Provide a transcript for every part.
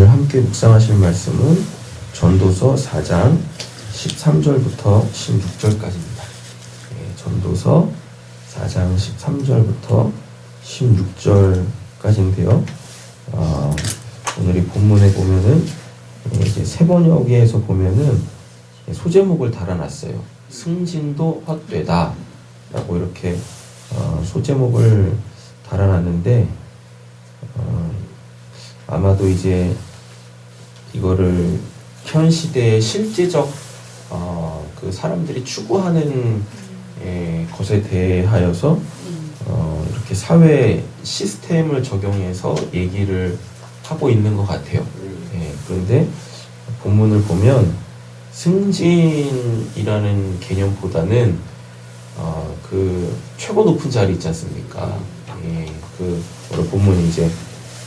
오늘 함께 묵상하실 말씀은 전도서 4장 13절부터 16절까지입니다. 전도서 4장 13절부터 16절까지인데요. 오늘 이 본문에 보면은 이제 세번역에서 보면은 소제목을 달아놨어요. 승진도 헛되다 라고 이렇게 소제목을 달아놨는데 아마도 이제 이거를 현 시대의 실제적 그 사람들이 추구하는 것에 대하여서 이렇게 사회 시스템을 적용해서 얘기를 하고 있는 것 같아요. 그런데 본문을 보면 승진이라는 개념보다는 그 최고 높은 자리 있지 않습니까? 그 오늘 본문이 이제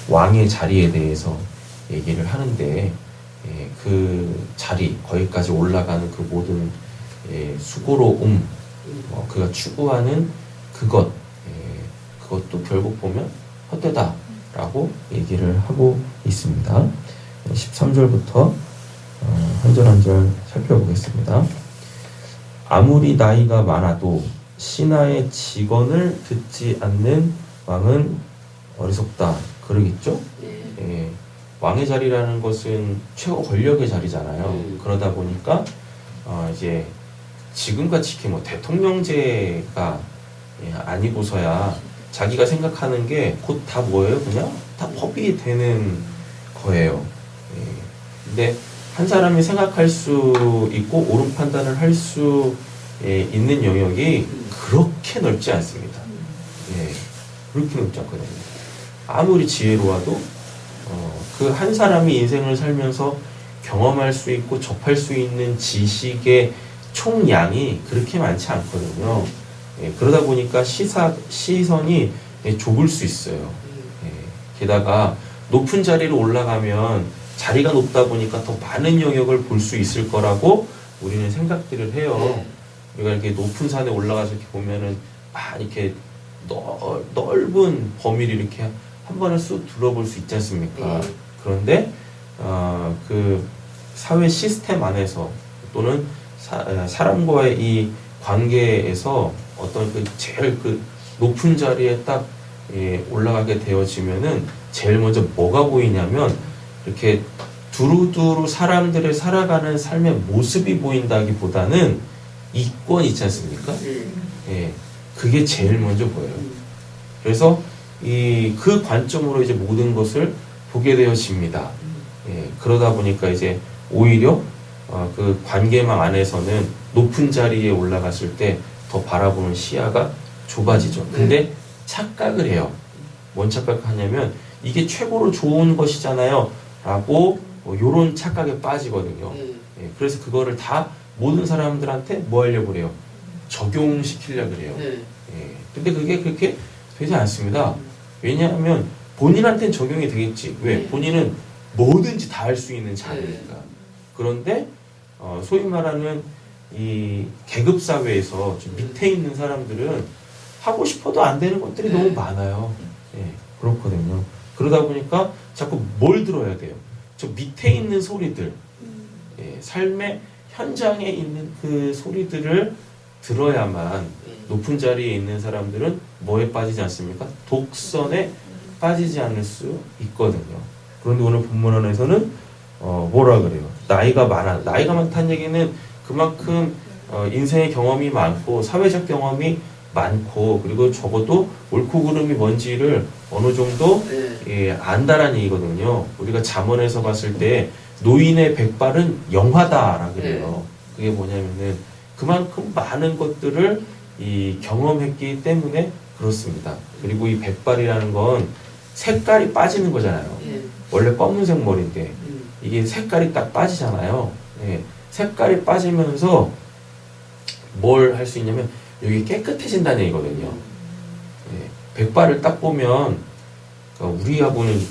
왕의 자리에 대해서 얘기를 하는데 그 자리 거기까지 올라가는 그 모든 수고로움 그가 추구하는 그것도 결국 보면 헛되다라고 얘기를 하고 있습니다. 13절부터 한 절 한 절 살펴보겠습니다. 아무리 나이가 많아도 신하의 직언을 듣지 않는 왕은 어리석다 그러겠죠? 왕의 자리라는 것은 최고 권력의 자리잖아요. 그러다 보니까 이제 지금같이 이렇게 뭐 대통령제가 아니고서야 자기가 생각하는 게 곧 다 뭐예요? 그냥 다 법이 되는 거예요. 근데 한 사람이 생각할 수 있고 옳은 판단을 할 수 있는 영역이 그렇게 넓지 않습니다. 그렇게 넓지 않거든요. 아무리 지혜로워도 그 한 사람이 인생을 살면서 경험할 수 있고 접할 수 있는 지식의 총량이 그렇게 많지 않거든요. 그러다 보니까 시선이 좁을 수 있어요. 게다가 높은 자리로 올라가면 자리가 높다 보니까 더 많은 영역을 볼 수 있을 거라고 우리는 생각들을 해요. 우리가 이렇게 높은 산에 올라가서 이렇게 보면은 이렇게 넓은 범위를 이렇게 한 번에 쑥 둘러볼 수 있지 않습니까? 그런데 그 사회 시스템 안에서 또는 사람과의 이 관계에서 어떤 그 제일 그 높은 자리에 딱 올라가게 되어지면은 제일 먼저 뭐가 보이냐면 이렇게 두루두루 사람들의 살아가는 삶의 모습이 보인다기보다는 이권 있지 않습니까? 그게 제일 먼저 보여요. 그래서 그 관점으로 이제 모든 것을 보게 되어집니다. 그러다 보니까 이제 오히려 그 관계망 안에서는 높은 자리에 올라갔을 때 더 바라보는 시야가 좁아지죠. 근데 착각을 해요. 뭔 착각을 하냐면 이게 최고로 좋은 것이잖아요 라고 요런 착각에 빠지거든요. 그래서 그거를 다 모든 사람들한테 뭐 하려고 그래요? 적용시키려고 그래요. 근데 그게 그렇게 되지 않습니다. 왜냐하면 본인한테는 적용이 되겠지. 왜? 본인은 뭐든지 다 할 수 있는 자리니까. 그런데 소위 말하는 이 계급 사회에서 좀 밑에 있는 사람들은 하고 싶어도 안 되는 것들이 너무 많아요. 그렇거든요. 그러다 보니까 자꾸 뭘 들어야 돼요? 저 밑에 있는 소리들, 삶의 현장에 있는 그 소리들을 들어야만 높은 자리에 있는 사람들은 뭐에 빠지지 않습니까? 독선에 빠지지 않을 수 있거든요. 그런데 오늘 본문 안에서는 뭐라 그래요? 나이가 많다는 얘기는 그만큼 인생의 경험이 많고 사회적 경험이 많고 그리고 적어도 옳고 그름이 뭔지를 어느 정도 안다라는 얘기거든요. 우리가 잠언에서 봤을 때 노인의 백발은 영화다라 그래요. 그게 뭐냐면은 그만큼 많은 것들을 경험했기 때문에 그렇습니다. 그리고 이 백발이라는 건 색깔이 빠지는 거잖아요. 원래 검은색 머리인데 이게 색깔이 딱 빠지잖아요. 색깔이 빠지면서 뭘 할 수 있냐면 여기 깨끗해진다는 얘기거든요. 백발을 딱 보면 그러니까 우리하고는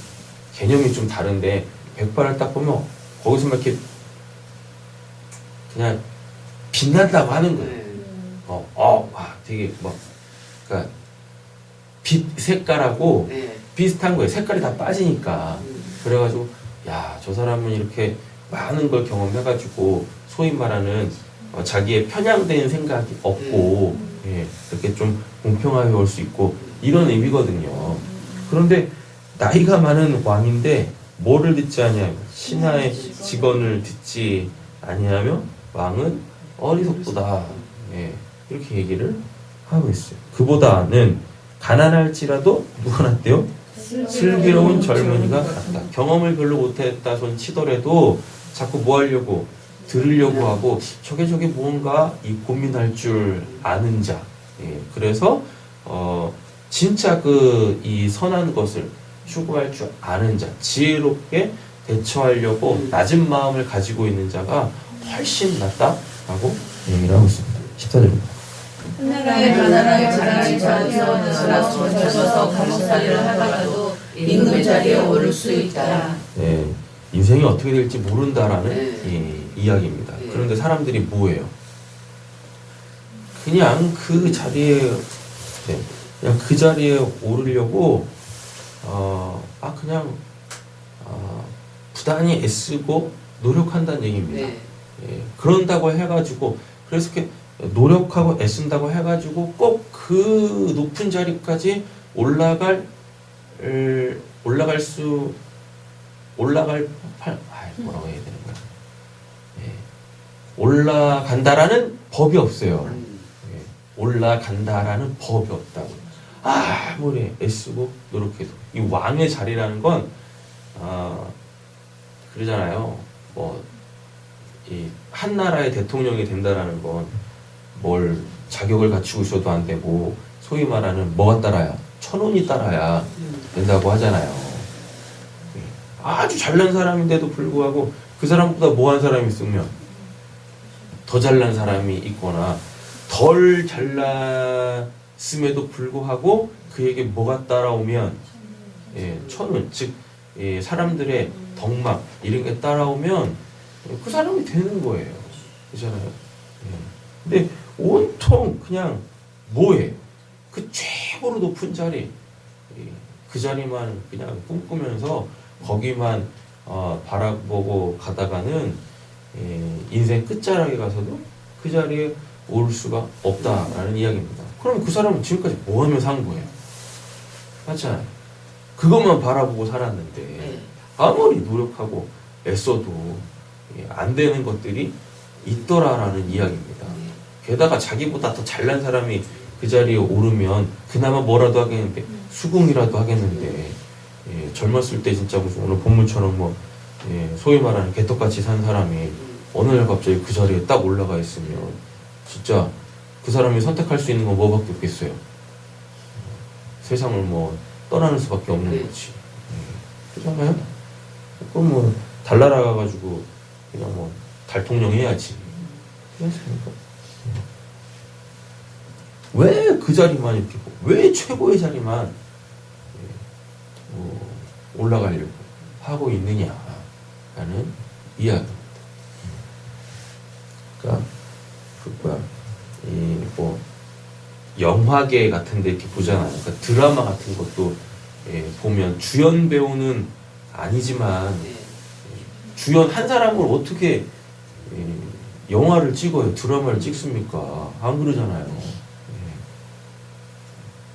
개념이 좀 다른데 백발을 딱 보면 거기서 막 이렇게 그냥 빛난다고 하는 거예요. 되게 그러니까 빛 색깔하고 비슷한 거예요. 색깔이 다 빠지니까. 그래가지고 야, 저 사람은 이렇게 많은 걸 경험해가지고 소위 말하는 자기의 편향된 생각이 없고 예, 이렇게 좀 공평하게 올 수 있고 이런 의미거든요. 그런데 나이가 많은 왕인데 뭐를 듣지 아니하며 신하의 직언을 듣지 아니하며 왕은 어리석도다. 예, 이렇게 얘기를 하고 있어요. 그보다는 가난할지라도 누가 낫대요? 슬기로운 젊은이가 낫다. 경험을 별로 못했다 손 치더라도 자꾸 뭐 하려고 들으려고 하고 저게 뭔가 이 고민할 줄 아는 자. 예, 그래서 진짜 그 이 선한 것을 추구할 줄 아는 자, 지혜롭게 대처하려고 낮은 마음을 가지고 있는 자가 훨씬 낫다라고 얘기를 하고 있습니다. 14절입니다. 나라의 가난하게 자기 자기서 져서 감옥살이를 하다가도 임금 자리에 오를 수 있다. 네, 인생이 어떻게 될지 모른다라는 이야기입니다. 그런데 사람들이 뭐예요? 그냥 그 자리에 그냥 그 자리에 오르려고 부단히 애쓰고 노력한다는 얘기입니다. 예, 그런다고 해가지고 그래서 이렇게 노력하고 애쓴다고 해가지고 꼭 그 높은 자리까지 올라갈 뭐라고 해야 되는 거야? 예, 올라간다라는 법이 없어요. 예, 올라간다라는 법이 없다고. 아무리 애쓰고 노력해도 이 왕의 자리라는 건 그러잖아요. 이 한 나라의 대통령이 된다라는 건 뭘 자격을 갖추고 있어도 안 되고 소위 말하는 뭐가 따라야? 천운이 따라야 된다고 하잖아요. 아주 잘난 사람인데도 불구하고 그 사람보다 뭐한 사람이 있으면 더 잘난 사람이 있거나 덜 잘났음에도 불구하고 그에게 뭐가 따라오면 천운, 즉 사람들의 덕막 이런 게 따라오면 그 사람이 되는 거예요. 그렇잖아요. 근데 온통 그냥 뭐해? 그 최고로 높은 자리, 그 자리만 그냥 꿈꾸면서 거기만 바라보고 가다가는 인생 끝자락에 가서도 그 자리에 올 수가 없다라는 이야기입니다. 그럼 그 사람은 지금까지 뭐 하며 산 거예요? 맞잖아요. 그것만 바라보고 살았는데 아무리 노력하고 애써도 안 되는 것들이 있더라라는 이야기입니다. 게다가 자기보다 더 잘난 사람이 그 자리에 오르면 그나마 뭐라도 하겠는데 수긍이라도 하겠는데 젊었을 때 진짜 무슨 오늘 본문처럼 소위 말하는 개떡같이 산 사람이 어느 날 갑자기 그 자리에 딱 올라가 있으면 진짜 그 사람이 선택할 수 있는 건 뭐밖에 없겠어요. 세상을 떠나는 수밖에 없는 거지. 그렇잖아요? 그럼 달나라 가가지고 그냥 달통령 해야지. 그렇습니까? 왜 그 자리만 이렇게 왜 최고의 자리만 올라가려고 하고 있느냐라는 이야기입니다. 그러니까 영화계 같은데 이렇게 보잖아요. 그러니까 드라마 같은 것도 보면 주연 배우는 아니지만 주연 한 사람을 어떻게 영화를 찍어요? 드라마를 찍습니까? 안 그러잖아요.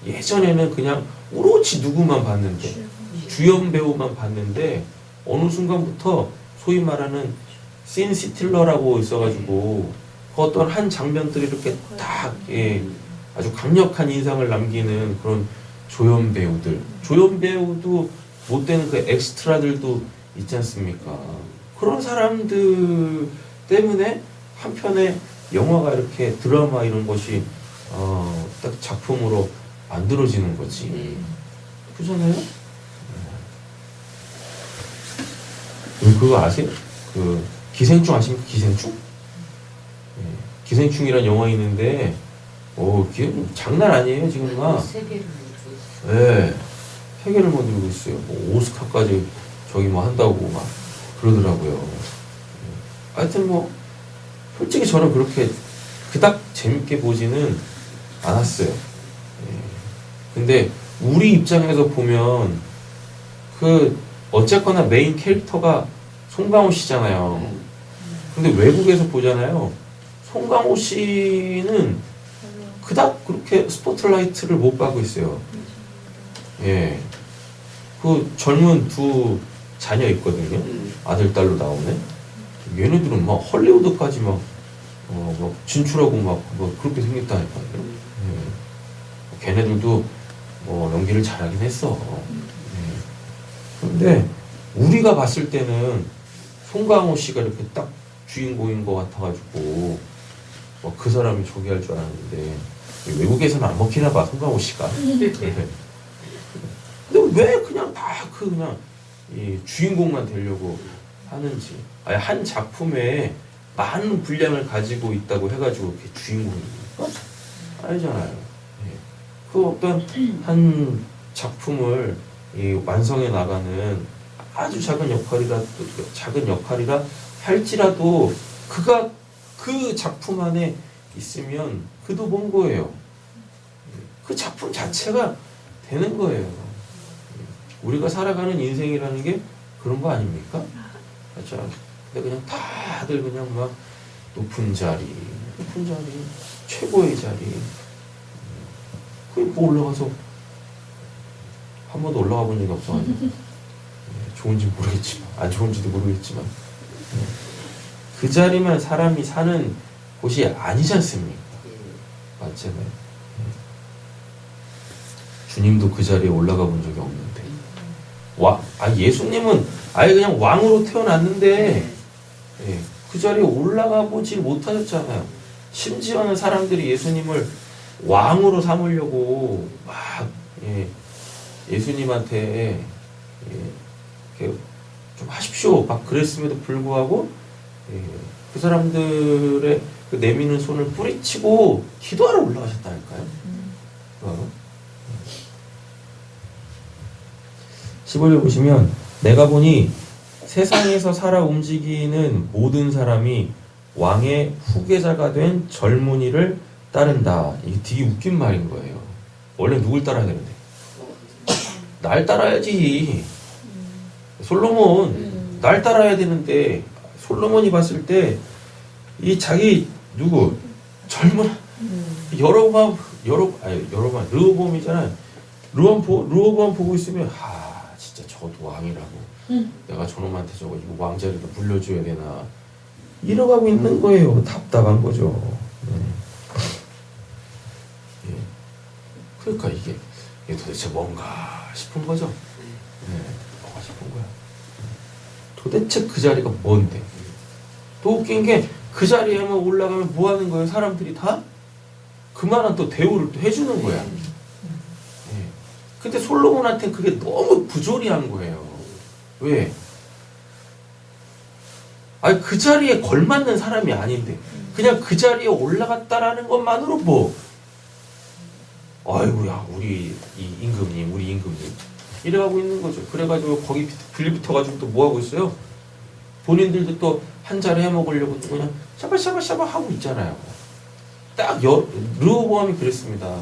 예전에는 그냥 오로지 누구만 봤는데 주연 배우만 봤는데 어느 순간부터 소위 말하는 씬스틸러라고 있어가지고 그 어떤 한 장면들이 이렇게 딱 아주 강력한 인상을 남기는 그런 조연 배우도 못 되는 그 엑스트라들도 있지 않습니까? 그런 사람들 때문에 한편의 영화가 이렇게 드라마 이런 것이 딱 작품으로 만들어지는 거지. 그잖아요? 그거 아세요? 그 기생충 아십니까? 기생충? 기생충이란 영화 있는데 장난 아니에요 지금가. 세계를 세계를 만들고 있어요. 오스카까지 한다고 막 그러더라고요. 하여튼 솔직히 저는 그렇게 그닥 재밌게 보지는 않았어요. 근데 우리 입장에서 보면 그 어쨌거나 메인 캐릭터가 송강호 씨잖아요. 근데 외국에서 보잖아요. 송강호 씨는 그닥 그렇게 스포트라이트를 못 받고 있어요. 예. 그 젊은 두 자녀 있거든요. 아들, 딸로 나오네. 얘네들은 막 헐리우드까지 막 진출하고 뭐 그렇게 생겼다니까요. 예. 걔네들도 뭐 연기를 잘하긴 했어. 예. 근데 우리가 봤을 때는 송강호 씨가 이렇게 딱 주인공인 것 같아가지고 그 사람이 저기 할 줄 알았는데 외국에서는 안 먹히나 봐, 송강호 씨가. 근데 왜 그냥 다 그냥 이 주인공만 되려고 하는지. 아니, 한 작품에 많은 분량을 가지고 있다고 해가지고 그게 주인공입니까? 아니잖아요. 예. 그 어떤 한 작품을 완성해 나가는 아주 작은 역할이라 할지라도 그가 그 작품 안에 있으면 그도 본 거예요. 그 작품 자체가 되는 거예요. 우리가 살아가는 인생이라는 게 그런 거 아닙니까? 그렇죠? 근데 그냥 다들 그냥 막 높은 자리, 최고의 자리. 그 올라가서 한 번도 올라가 본 적이 없어가지고 좋은지 모르겠지만, 안 좋은지도 모르겠지만 그 자리만 사람이 사는 곳이 아니지 않습니까? 맞잖아요. 주님도 그 자리에 올라가 본 적이 없는데 예수님은 아예 그냥 왕으로 태어났는데 예, 그 자리에 올라가 보지 못하셨잖아요. 심지어는 사람들이 예수님을 왕으로 삼으려고 막 예수님한테 좀 하십시오 막 그랬음에도 불구하고 그 사람들의 그 내미는 손을 뿌리치고 기도하러 올라가셨다니까요. 15절 보시면 내가 보니 세상에서 살아 움직이는 모든 사람이 왕의 후계자가 된 젊은이를 따른다. 이게 되게 웃긴 말인 거예요. 원래 누굴 따라야 되는데? 날 따라야지. 솔로몬 날 따라야 되는데 솔로몬이 봤을 때 이 자기 누구 젊은 여로보암 르호보암이잖아요. 르호보암 보고 있으면 진짜 저도 왕이라고 내가 저놈한테 이거 왕자리도 물려줘야 되나 이러고 있는 거예요. 답답한 거죠. 그러니까 이게 도대체 뭔가 싶은 거죠. 뭔가 싶은 거야. 도대체 그 자리가 뭔데? 또 웃긴 게 그 자리에만 올라가면 뭐 하는 거예요? 사람들이 다 그만한 또 대우를 또 해주는 거야. 근데 솔로몬한테는 그게 너무 부조리한 거예요. 왜? 그 자리에 걸맞는 사람이 아닌데 그냥 그 자리에 올라갔다라는 것만으로 아이고야 우리 임금님 이래가고 있는 거죠. 그래가지고 거기 빌붙어가지고 또 뭐 하고 있어요? 본인들도 또 한 자리 해먹으려고 그냥 샤바샤바 하고 있잖아요. 딱 르호보암이 그랬습니다.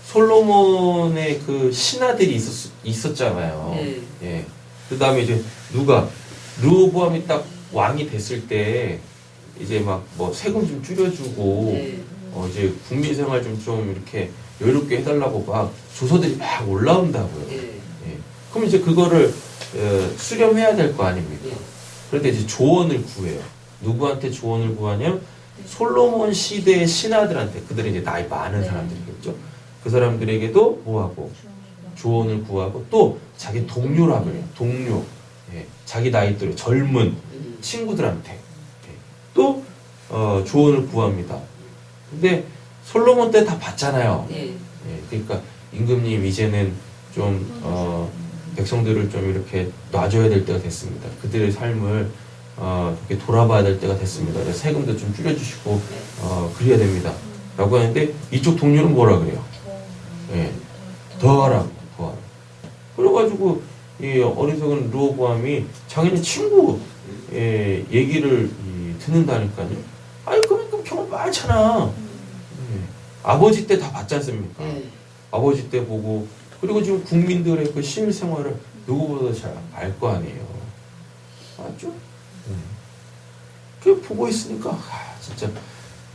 솔로몬의 그 신하들이 있었잖아요. 예. 그 다음에 이제 르호보암이 딱 왕이 됐을 때 이제 막 세금 좀 줄여주고 이제 국민 생활 좀 이렇게 여유롭게 해달라고 막 조서들이 막 올라온다고요. 그럼 이제 그거를 수렴해야 될 거 아닙니까? 그런데 이제 조언을 구해요. 누구한테 조언을 구하냐면 솔로몬 시대의 신하들한테. 그들은 이제 나이 많은 사람들이겠죠. 그 사람들에게도 뭐하고 조언을 구하고 또 자기 동료라 그래요. 동료. 자기 나이 또래 젊은 친구들한테 또 조언을 구합니다. 근데 솔로몬 때 다 봤잖아요. 그러니까 임금님 이제는 좀 백성들을 좀 이렇게 놔줘야 될 때가 됐습니다. 그들의 삶을 이렇게 돌아봐야 될 때가 됐습니다. 그래서 세금도 좀 줄여주시고 그래야 됩니다. 라고 하는데 이쪽 동료는 뭐라 그래요? 더 하라고. 그래가지고 이 어리석은 르호보암이 자기네 친구 얘기를 듣는다니까요. 그만큼 경험 많잖아. 아버지 때 다 봤지 않습니까? 아버지 때 보고 그리고 지금 국민들의 그 시민 생활을 누구보다 잘 알 거 아니에요. 맞죠? 그 보고 있으니까 진짜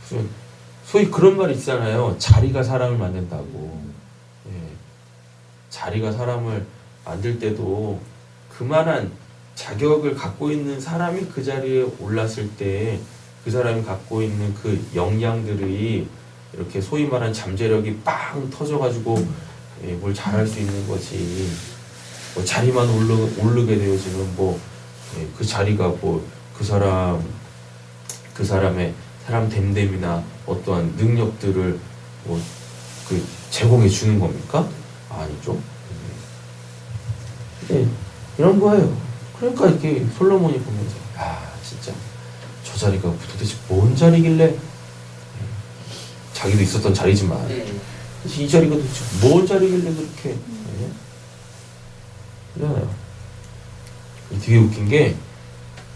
무슨 소위 그런 말 있잖아요. 자리가 사람을 만든다고. 예. 자리가 사람을 만들 때도 그만한 자격을 갖고 있는 사람이 그 자리에 올랐을 때 그 사람이 갖고 있는 그 역량들이 이렇게 소위 말하는 잠재력이 빵 터져가지고 예, 뭘 잘할 수 있는 거지. 뭐 자리만 오르게 되어지는 뭐 그 자리가 뭐 그 사람의 사람 됨됨이나 어떠한 능력들을 뭐 그 제공해 주는 겁니까? 아니죠. 네, 이런 거예요. 그러니까 이렇게 솔로몬이 보면서 진짜 저 자리가 도대체 뭔 자리길래 자기도 있었던 자리지만 이 자리가 도대체 뭔 자리길래 그렇게 그러잖아요. 되게 웃긴 게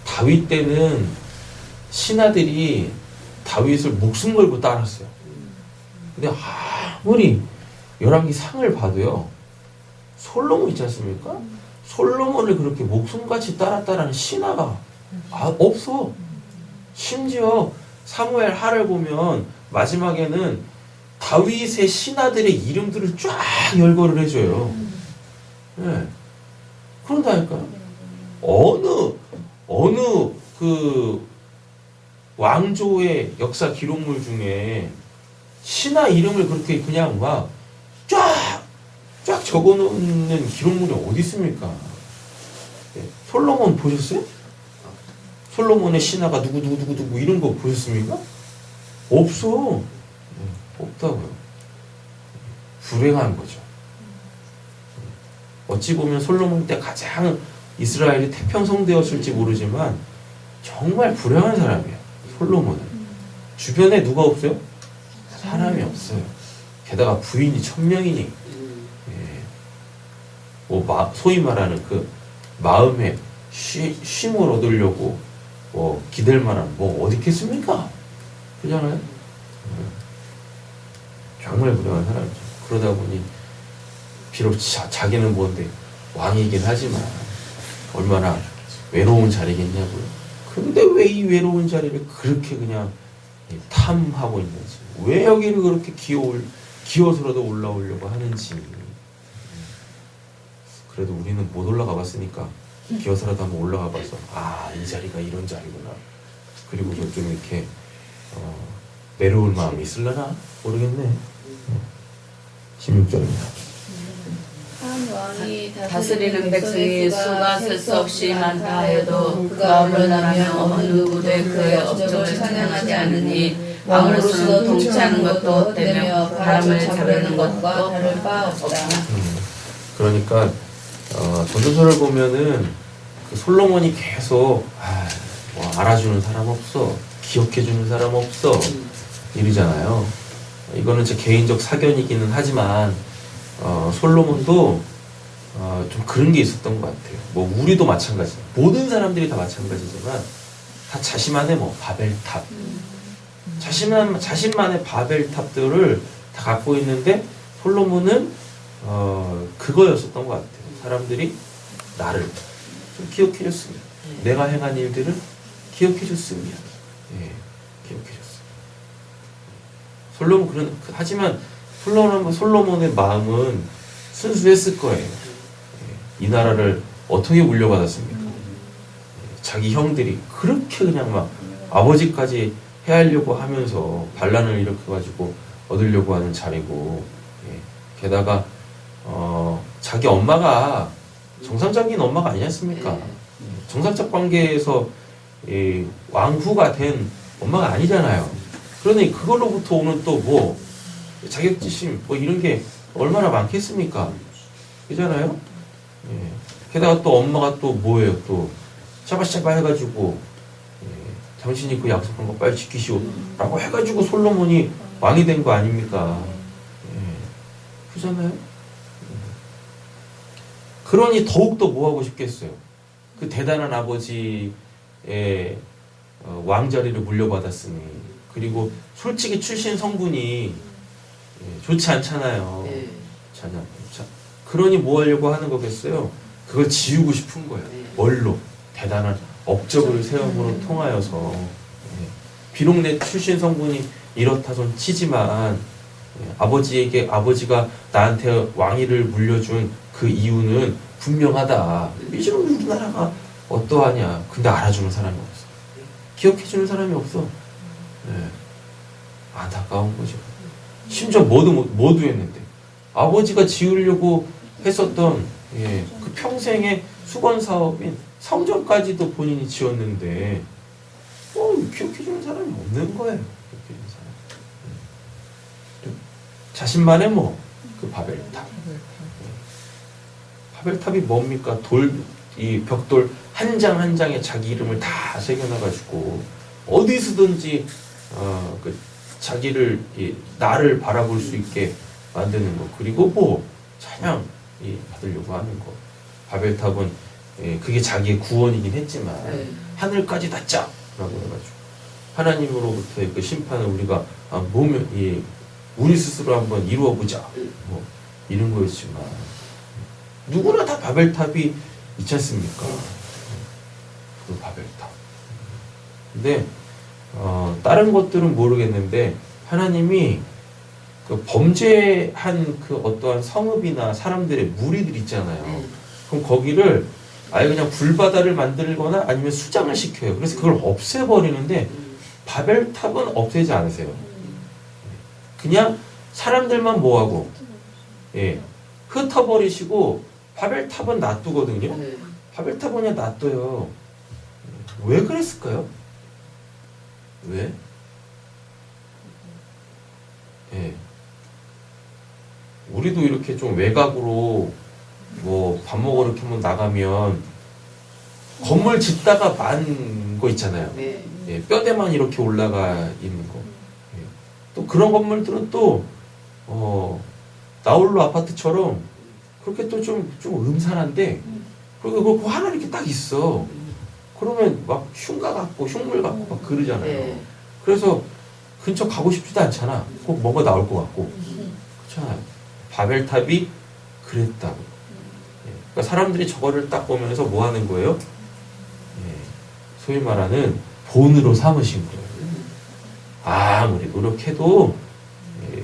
다윗 때는 신하들이 다윗을 목숨 걸고 따랐어요. 근데 아무리 열왕기 상을 봐도요, 솔로몬 있지 않습니까? 솔로몬을 그렇게 목숨같이 따랐다라는 신하가 없어. 심지어 사무엘 하를 보면 마지막에는 다윗의 신하들의 이름들을 쫙 열거를 해줘요. 네. 그런다니까요. 어느 그 왕조의 역사 기록물 중에 신하 이름을 그렇게 그냥 막 쫙 적어놓는 기록물이 어디 있습니까? 네. 솔로몬 보셨어요? 솔로몬의 신하가 누구 이런 거 보셨습니까? 없어. 네. 없다고요. 불행한 거죠. 어찌 보면 솔로몬 때 가장 이스라엘이 태평성되었을지 모르지만 정말 불행한 사람이에요. 솔로몬은. 주변에 누가 없어요? 사람이 없어요. 게다가 부인이 1000명이니 예. 뭐 소위 말하는 그 마음에 쉼을 얻으려고 뭐 기댈 만한 뭐 어디 있겠습니까? 그잖아요. 정말 불행한 사람이죠. 그러다 보니 비록 자기는 뭔데 왕이긴 하지만 얼마나 외로운 자리겠냐고요. 근데 왜 이 외로운 자리를 그렇게 그냥 탐하고 있는지, 왜 여기를 그렇게 기어서라도 올라오려고 하는지. 그래도 우리는 못 올라가 봤으니까 기어서라도 한번 올라가 봐서 이 자리가 이런 자리구나. 그리고 좀 이렇게 외로울 마음이 있을려나 모르겠네. 16절입니다. 한 왕이 다스리는 백성이 수가 셀 수 없이 많다 해도 그가 물러나면 어느 누구도 그의 업적을 찬양하지 않으니 왕으로서 통치하는 것도 헛되며 바람을 잡으려는 것과 다를 바 없다. 그러니까 전도서를 보면은 그 솔로몬이 계속 뭐 알아주는 사람 없어, 기억해주는 사람 없어 이러잖아요. 이거는 제 개인적 사견이기는 하지만 솔로몬도 좀 그런 게 있었던 것 같아요. 뭐 우리도 마찬가지, 모든 사람들이 다 마찬가지지만 다 자신만의 뭐 바벨탑, 자신만의 바벨탑들을 다 갖고 있는데 솔로몬은 그거였었던 것 같아요. 사람들이 나를 좀 기억해줬으면, 내가 행한 일들을 기억해줬으면, 기억해줬으면. 솔로몬 하지만 솔로몬의 마음은 순수했을 거예요. 이 나라를 어떻게 물려받았습니까? 자기 형들이 그렇게 그냥 막 아버지까지 해하려고 하면서 반란을 일으켜가지고 얻으려고 하는 자리고, 게다가 자기 엄마가 정상적인 엄마가 아니지 않습니까? 정상적 관계에서 왕후가 된 엄마가 아니잖아요. 그러니 그걸로부터 오는 또 뭐 자격지심 뭐 이런 게 얼마나 많겠습니까? 그잖아요. 게다가 또 엄마가 또 뭐예요? 또 짜바짜바 해가지고 당신이 그 약속한 거 빨리 지키시오 라고 해가지고 솔로몬이 왕이 된 거 아닙니까? 그잖아요. 그러니 더욱더 뭐 하고 싶겠어요? 그 대단한 아버지의 왕자리를 물려받았으니, 그리고 솔직히 출신 성분이 좋지 않잖아요. 그러니 뭐 하려고 하는 거겠어요? 그걸 지우고 싶은 거예요. 뭘로? 대단한 업적을 세움으로 통하여서. 예. 비록 내 출신 성분이 이렇다 손 치지만 아버지가 나한테 왕위를 물려준 그 이유는 분명하다. 이제 우리나라가 어떠하냐. 근데 알아주는 사람이 없어. 기억해주는 사람이 없어. 예. 안타까운 거죠. 심지어 모두 했는데 아버지가 지으려고 했었던 그 평생의 수건 사업인 성전까지도 본인이 지었는데 기억해주는 사람이 없는 거예요. 기억해주는 사람. 자신만의 그 바벨탑. 바벨탑이 뭡니까? 이 벽돌 한 장 한 장에 자기 이름을 다 새겨놔가지고 어디서든지 자기를 나를 바라볼 수 있게 만드는 거. 그리고 찬양 받으려고 하는 거. 바벨탑은 그게 자기의 구원이긴 했지만 하늘까지 닿자라고 해가지고 하나님으로부터의 그 심판을 우리가 우리 스스로 한번 이루어보자 이런 거였지만 누구나 다 바벨탑이 있지 않습니까? 그 바벨탑. 근데 다른 것들은 모르겠는데 하나님이 그 범죄한 그 어떠한 성읍이나 사람들의 무리들 있잖아요. 그럼 거기를 아예 그냥 불바다를 만들거나 아니면 수장을 시켜요. 그래서 그걸 없애버리는데 바벨탑은 없애지 않으세요. 그냥 사람들만 뭐하고 흩어버리시고 바벨탑은 놔두거든요. 바벨탑은 그냥 놔둬요. 왜 그랬을까요? 왜? 우리도 이렇게 좀 외곽으로 밥 먹으러 이렇게 한번 나가면 건물 짓다가 만 거 있잖아요. 뼈대만 이렇게 올라가 있는 거. 또 그런 건물들은 또 나홀로 아파트처럼 그렇게 또 좀 음산한데 그리고 그 하나 이렇게 딱 있어. 그러면 막 흉물 같고 막 그러잖아요. 그래서 근처 가고 싶지도 않잖아. 꼭 뭐가 나올 것 같고. 그렇잖아요. 바벨탑이 그랬다고. 그러니까 사람들이 저거를 딱 보면서 뭐 하는 거예요? 소위 말하는 본으로 삼으신 거예요. 아무리 노력해도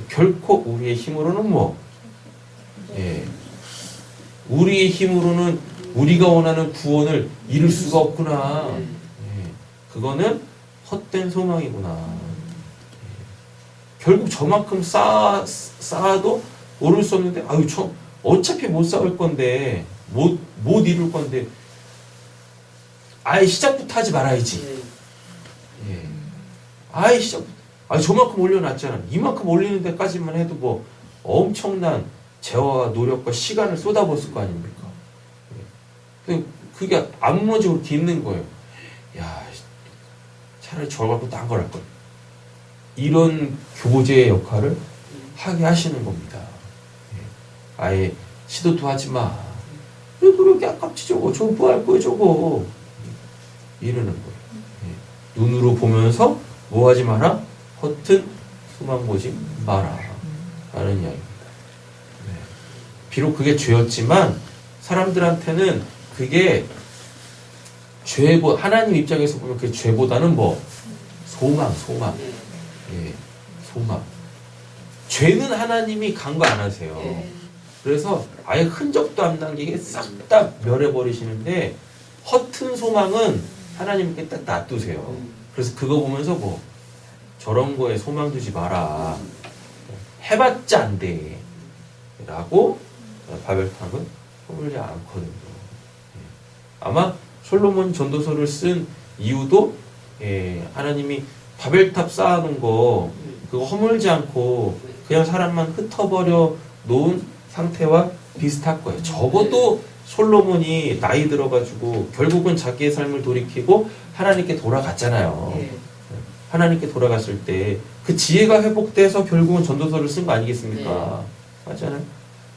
결코 우리의 힘으로는 우리의 힘으로는 우리가 원하는 구원을 이룰 수가 없구나. 그거는 헛된 소망이구나. 결국 저만큼 쌓아도 오를 수 없는데 어차피 못 쌓을 건데 못 이룰 건데 아예 시작부터 하지 말아야지. 아예 시작부터 저만큼 올려놨잖아. 이만큼 올리는 데까지만 해도 엄청난 재화와 노력과 시간을 쏟아붓을 거 아닙니까? 그게 안 무너지고 그렇게 있는 거예요. 야, 차라리 저걸 갖고 딴 걸 할 걸. 이런 교제의 역할을 하게 하시는 겁니다. 아예 시도도 하지 마. 왜 그렇게 아깝지 저거 뭐 할 거야 저거. 이러는 거예요. 눈으로 보면서 뭐 하지 마라? 허튼 소망 보지 마라. 라는 이야기입니다. 비록 그게 죄였지만 사람들한테는 그게 하나님 입장에서 보면 그 죄보다는 소망. 소망. 죄는 하나님이 간과 안 하세요. 그래서 아예 흔적도 안 남기게 싹 다 멸해버리시는데 허튼 소망은 하나님께 딱 놔두세요. 그래서 그거 보면서 저런 거에 소망 두지 마라. 해봤자 안 돼. 라고 바벨탑은 허물지 않거든요. 아마 솔로몬 전도서를 쓴 이유도 하나님이 바벨탑 쌓아놓은 거 그거 허물지 않고 그냥 사람만 흩어버려 놓은 상태와 비슷할 거예요. 적어도 솔로몬이 나이 들어가지고 결국은 자기의 삶을 돌이키고 하나님께 돌아갔잖아요. 하나님께 돌아갔을 때 그 지혜가 회복돼서 결국은 전도서를 쓴 거 아니겠습니까? 맞잖아요.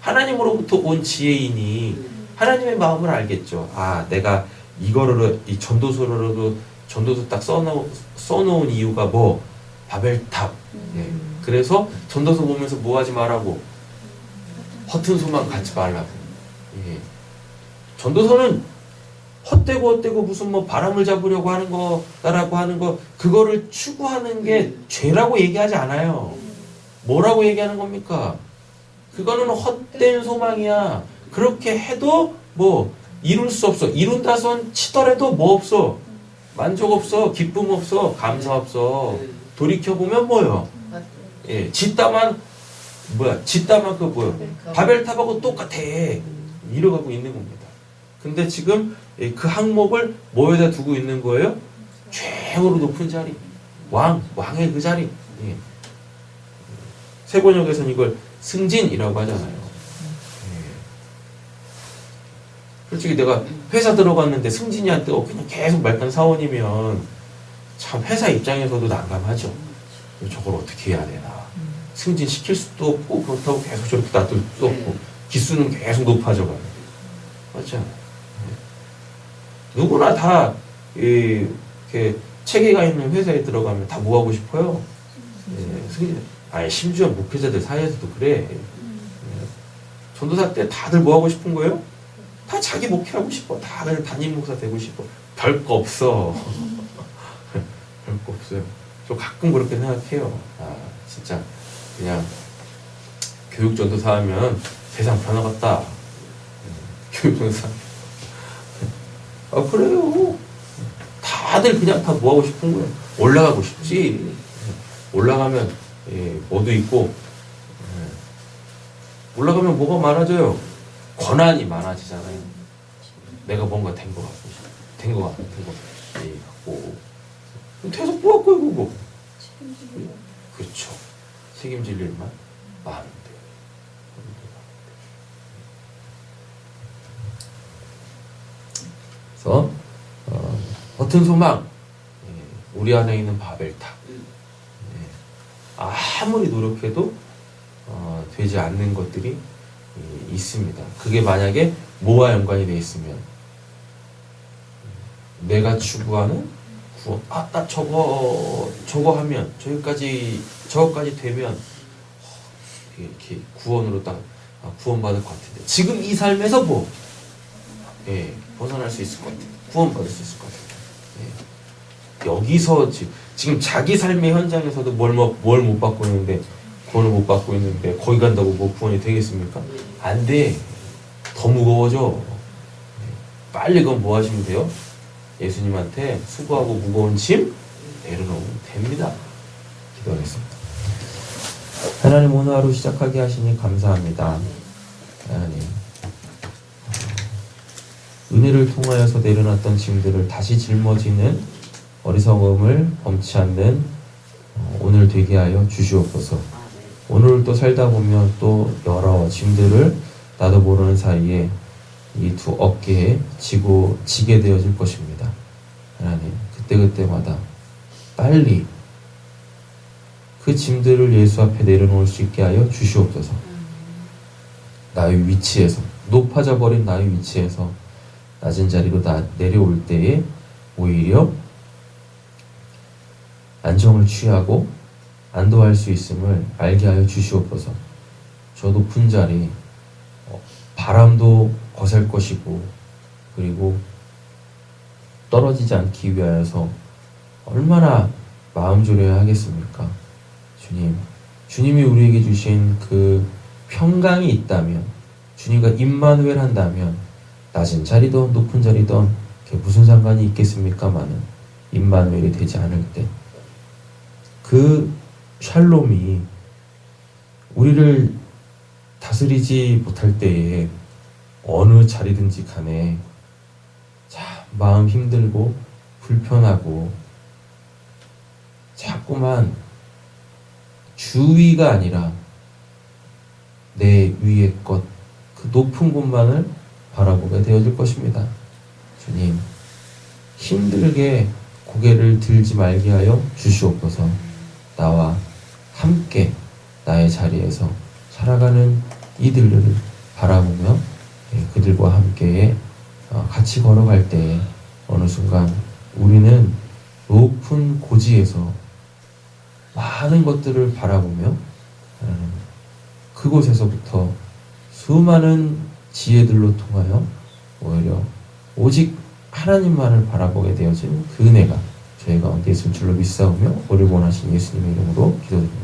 하나님으로부터 온 지혜이니 하나님의 마음을 알겠죠. 내가 이거를 이 전도서로도 전도서 딱 써놓은 이유가 바벨탑. 그래서 전도서 보면서 뭐 하지 말라고? 허튼 소망 갖지 말라고. 전도서는 헛되고 무슨 뭐 바람을 잡으려고 하는 거다라고 하는 거 그거를 추구하는 게 죄라고 얘기하지 않아요. 뭐라고 얘기하는 겁니까? 그거는 헛된 소망이야. 그렇게 해도 뭐 이룰 수 없어. 이룬다 손 치더라도 뭐 없어. 만족 없어. 기쁨 없어. 감사 없어. 돌이켜보면 뭐요? 예, 짓다만 그 뭐요? 바벨탑하고 똑같아. 이뤄가고 있는 겁니다. 근데 지금 그 항목을 뭐에다 두고 있는 거예요? 최고로 높은 자리. 왕의 그 자리. 예. 세번역에서는 이걸 승진이라고 하잖아요. 예. 솔직히 내가 회사 들어갔는데 승진이 안 뜨고 그냥 계속 말단 사원이면 참 회사 입장에서도 난감하죠. 저걸 어떻게 해야 되나. 승진시킬 수도 없고 그렇다고 계속 저렇게 놔둘 수도 없고 기수는 계속 높아져가요. 맞죠? 누구나 다 이렇게 체계가 있는 회사에 들어가면 다 뭐 하고 싶어요? 심지어 목회자들 사이에서도 그래. 전도사 때 다들 뭐 하고 싶은 거예요? 다 자기 목회하고 싶어. 다들 담임 목사 되고 싶어. 별거 없어. 별거 없어요. 저 가끔 그렇게 생각해요. 진짜 그냥 교육 전도사 하면 세상 변화같다. 교육 전도사. 그래요. 다들 그냥 다 뭐 하고 싶은 거예요? 올라가고 싶지. 올라가면 뭐도 있고 올라가면 뭐가 많아져요? 권한이 많아지잖아요. 내가 뭔가 된 거 같고 된 거 같고 돼서 뭐 갖고 이거 뭐. 그렇죠. 책임질 일만 많은데. 그래서 겉은 소망, 우리 안에 있는 바벨탑. 아무리 노력해도 되지 않는 것들이 있습니다. 그게 만약에 뭐와 연관이 되어 있으면 내가 추구하는 구원, 나 저거 하면 저거까지 되면 이렇게 구원으로 딱 구원받을 것 같은데 지금 이 삶에서 벗어날 수 있을 것 같아요. 구원받을 수 있을 것 같아요. 여기서 지금 자기 삶의 현장에서도 뭘 못 받고 있는데 구원을 못 받고 있는데 거기 간다고 뭐 구원이 되겠습니까? 안 돼. 더 무거워져. 빨리 그건 뭐 하시면 돼요? 예수님한테 수고하고 무거운 짐 내려놓으면 됩니다. 기도하겠습니다. 하나님 오늘 하루 시작하게 하시니 감사합니다. 하나님 은혜를 통하여서 내려놨던 짐들을 다시 짊어지는 어리석음을 범치 않는 오늘 되게 하여 주시옵소서. 오늘 또 살다 보면 또 여러 짐들을 나도 모르는 사이에 이 두 어깨에 지게 되어질 것입니다. 하나님 그때마다 빨리 그 짐들을 예수 앞에 내려놓을 수 있게 하여 주시옵소서. 나의 위치에서 높아져 버린 나의 위치에서 낮은 자리로 내려올 때에 오히려 안정을 취하고 안도할 수 있음을 알게 하여 주시옵소서. 저 높은 자리 바람도 거셀 것이고 그리고 떨어지지 않기 위하여서 얼마나 마음 졸여야 하겠습니까? 주님이 우리에게 주신 그 평강이 있다면 주님과 임마누엘 한다면 낮은 자리든 높은 자리든 그게 무슨 상관이 있겠습니까마는 임마누엘이 되지 않을 때 그 샬롬이 우리를 다스리지 못할 때에 어느 자리든지 간에 참 마음 힘들고 불편하고 자꾸만 주위가 아니라 내 위의 것, 그 높은 곳만을 바라보게 되어질 것입니다. 주님, 힘들게 고개를 들지 말게 하여 주시옵소서. 나와 함께 나의 자리에서 살아가는 이들을 바라보며 그들과 함께 같이 걸어갈 때에 어느 순간 우리는 높은 고지에서 많은 것들을 바라보며 그곳에서부터 수많은 지혜들로 통하여 오히려 오직 하나님만을 바라보게 되어진 그 은혜가 저희 가운데 있을 줄로 믿사오며 우리 원하신 예수님의 이름으로 기도드립니다.